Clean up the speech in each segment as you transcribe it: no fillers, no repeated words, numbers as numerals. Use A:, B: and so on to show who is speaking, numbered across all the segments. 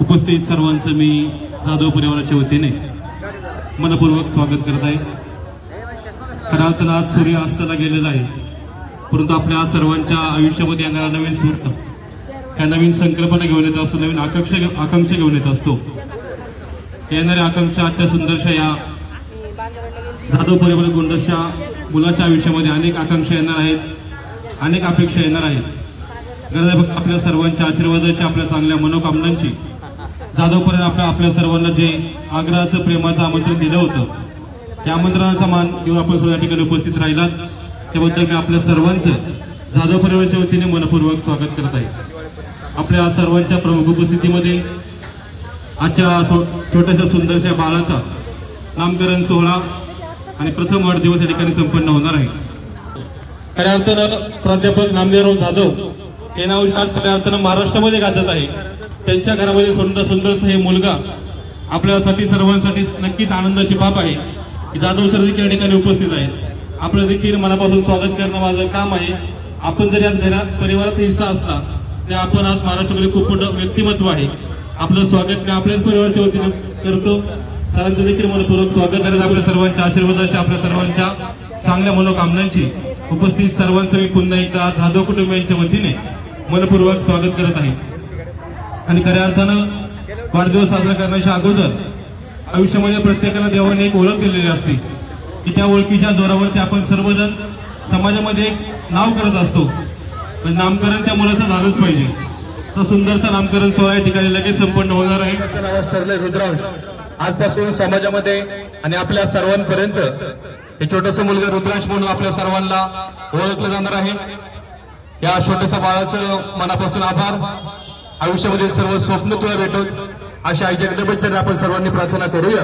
A: उपस्थित सर्वांचं मी जाधव परिवाराच्या वतीने मनपूर्वक स्वागत करत आहे। खऱ्या अर्थानं आज सूर्य अस्ताला गेलेला आहे, परंतु आपल्या सर्वांच्या आयुष्यामध्ये येणारा नवीन सूर्य या नवीन संकल्पना घेऊन येत असतो, नवीन आकांक्षा घेऊन येत असतो। येणाऱ्या आकांक्षा आजच्या सुंदरशा या जाधव परिवार गोंडसच्या मुलाच्या आयुष्यामध्ये अनेक आकांक्षा येणार आहेत, अनेक अपेक्षा येणार आहेत। गरज आहे फक्त आपल्या सर्वांच्या आशीर्वादाची, आपल्या चांगल्या मनोकामनांची। जाधव परिवार आपल्या सर्वांना जे आग्रहाचं प्रेमाचं आमंत्रण दिलं होतं, त्या आमंत्रणाचा मान घेऊन आपण सर्व या ठिकाणी उपस्थित राहिलात, त्याबद्दल मी आपल्या सर्वांचं जाधव परिवाराच्या वतीने मनपूर्वक स्वागत करत आहे। आपल्या सर्वांच्या प्रमुख उपस्थितीमध्ये आजच्या छोट्याशा सुंदरशा बाळाचा नामकरण सोहळा आणि प्रथम वाढदिवस या ठिकाणी संपन्न होणार आहे। खऱ्या अर्थानं प्राध्यापक नामदेवराव जाधव हे नाव आज खऱ्या अर्थानं महाराष्ट्रामध्ये गाजत आहे। त्यांच्या घरामध्ये सुंदरसं हे मुलगा आपल्यासाठी सर्वांसाठी नक्कीच आनंदाची बाब आहे की जाधव सर देखील या ठिकाणी उपस्थित आहेत। आपलं देखील मनापासून स्वागत करणं माझं काम आहे। आपण जर याच परिवाराचा हिस्सा असला तर आपण आज महाराष्ट्रामध्ये खूप मोठं व्यक्तिमत्व आहे। आपलं स्वागत मी आपल्याच परिवाराच्या वतीने करतो। सरांचं देखील मनपूर्वक स्वागत करत आपल्या सर्वांच्या आशीर्वादाची, आपल्या सर्वांच्या चांगल्या मनोकामनांची उपस्थित सर्वांचं मी पुन्हा एकदा जाधव कुटुंबियांच्या वतीने मनपूर्वक स्वागत करत आहे। आणि खऱ्या अर्थानं वाढदिवस साजरा करण्याच्या अगोदर आयुष्यामध्ये प्रत्येकाला देवाने एक ओळख दिलेली असते की त्या ओळखीच्या जोरावरती आपण सर्वजण समाजामध्ये एक नाव करत असतो, पण नामकरण त्या मुलाचं झालंच पाहिजे। तर सुंदरचं नामकरण सोहळा या ठिकाणी लगेच संपन्न होणार आहे।
B: त्याचं नाव ठरलंय रुद्रांश। आजपासून समाजामध्ये आणि आपल्या सर्वांपर्यंत हे छोटंसं मुलगा रुद्रांश म्हणून आपल्या सर्वांना ओळखलं जाणार आहे। या छोट्याशा बाळाचं मनापासून आभार। आयुष्यामध्ये सर्व स्वप्न तुला भेटत अशा आई जगदंबेचरणी आपण सर्वांनी प्रार्थना करूया।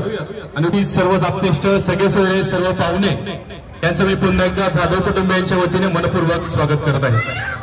B: आणि सर्व आप्तेष्ट, सगळे सोयरे, सर्व पाहुणे यांचं मी पुन्हा एकदा जाधव कुटुंबियांच्या वतीने मनपूर्वक स्वागत करत आहे।